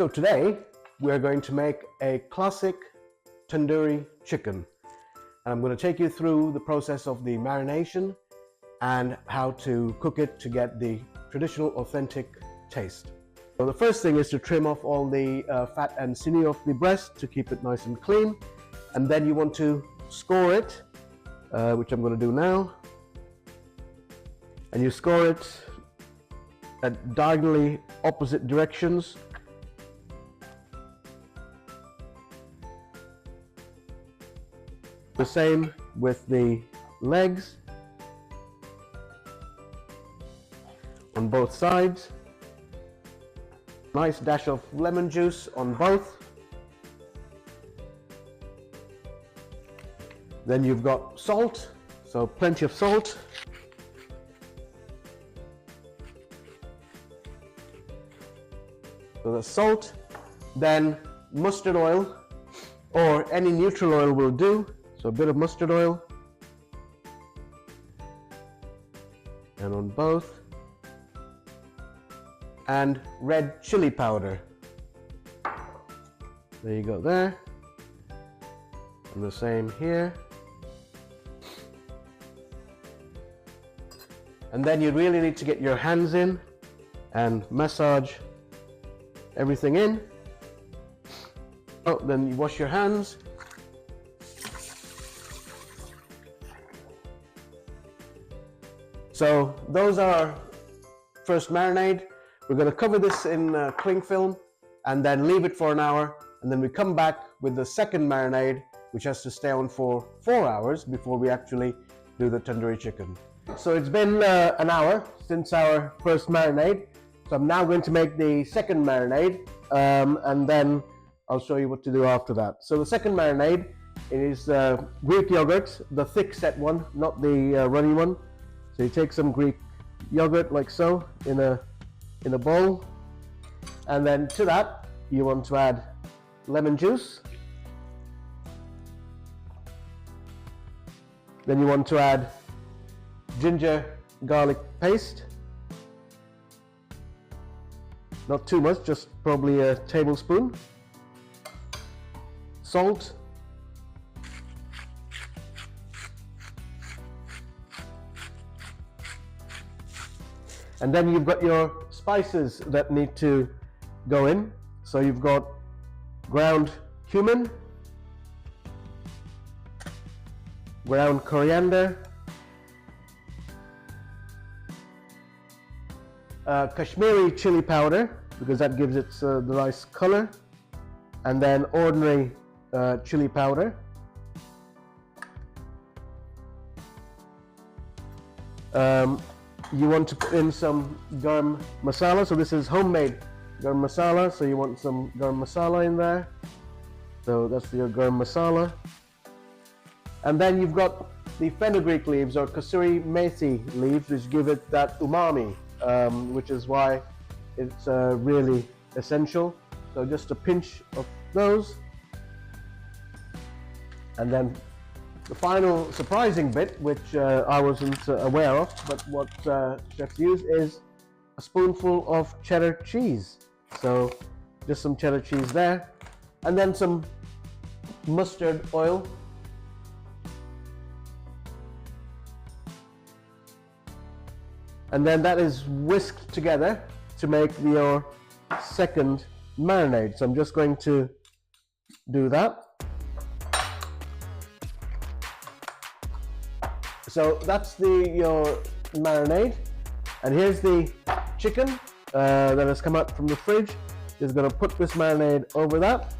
So today we're going to make a classic tandoori chicken. And I'm going to take you through the process of the marination and how to cook it to get the traditional authentic taste. So the first thing is to trim off all the fat and sinew of the breast to keep it nice and clean. And then you want to score it, which I'm going to do now. And you score it at diagonally opposite directions. The same with the legs on both sides. Nice dash of lemon juice on both. Then you've got salt, so plenty of salt. So the salt, then mustard oil or any neutral oil will do. So a bit of mustard oil, and on both, and red chili powder. There you go there, and the same here. And then you really need to get your hands in and massage everything in. Oh, then you wash your hands. So those are our first marinade. We're going to cover this in cling film and then leave it for an hour, and then we come back with the second marinade, which has to stay on for 4 hours before we actually do the tandoori chicken. So it's been an hour since our first marinade, so I'm now going to make the second marinade, and then I'll show you what to do after that. So the second marinade is Greek yogurt, the thick set one, not the runny one. So you take some Greek yogurt like so in a bowl, and then to that you want to add lemon juice. Then you want to add ginger garlic paste. Not too much, just probably a tablespoon. Salt. And then you've got your spices that need to go in. So you've got ground cumin, ground coriander, Kashmiri chilli powder, because that gives it the nice color, and then ordinary chili powder. You want to put in some garam masala. So this is homemade garam masala, so you want some garam masala in there. So that's your garam masala. And then you've got the fenugreek leaves or kasuri methi leaves, which give it that umami, which is why it's really essential. So just a pinch of those. And then the final surprising bit, which I wasn't aware of, but what chefs use, is a spoonful of cheddar cheese. So just some cheddar cheese there, and then some mustard oil. And then that is whisked together to make your second marinade. So I'm just going to do that. So that's your marinade, and here's the chicken that has come out from the fridge. Just going to put this marinade over that.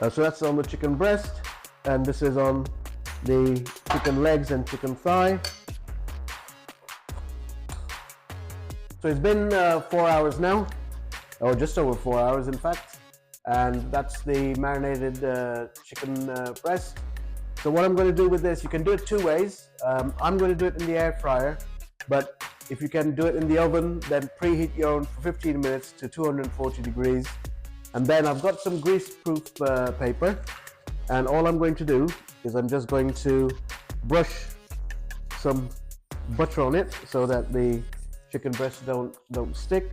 So that's on the chicken breast, and this is on the chicken legs and chicken thigh. So it's been 4 hours now, or just over 4 hours in fact, and that's the marinated chicken breast. So what I'm going to do with this, you can do it two ways. I'm going to do it in the air fryer, but if you can do it in the oven, then preheat your oven for 15 minutes to 240 degrees. And then I've got some grease-proof paper, and all I'm going to do is I'm just going to brush some butter on it so that the chicken breasts don't stick.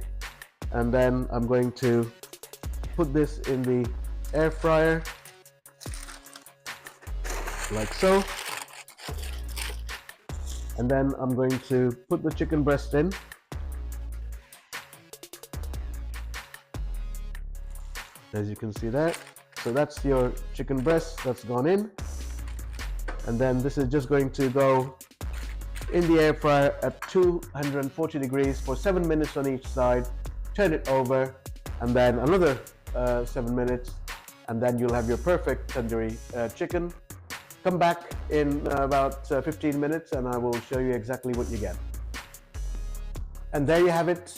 and then I'm going to put this in the air fryer like so, and then I'm going to put the chicken breast in. As you can see there, so that's your chicken breast that's gone in, and then this is just going to go in the air fryer at 240 degrees for 7 minutes on each side. Turn it over, and then another 7 minutes, and then you'll have your perfect tandoori chicken. Come back in about 15 minutes and I will show you exactly what you get. And there you have it,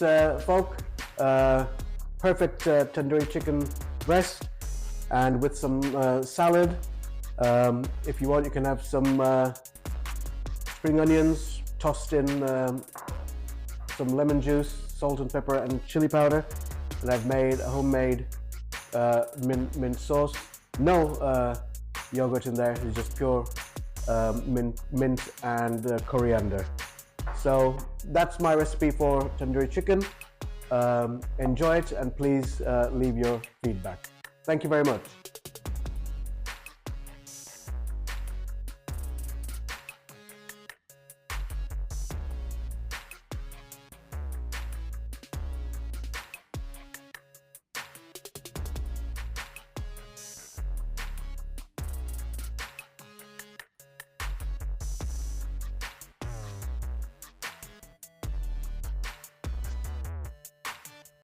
folk. Perfect tandoori chicken breast, and with some salad. If you want, you can have some spring onions tossed in some lemon juice, salt and pepper and chili powder. And I've made a homemade mint sauce. No yogurt in there, it's just pure mint and coriander. So that's my recipe for tandoori chicken. Enjoy it, and please leave your feedback. Thank you very much.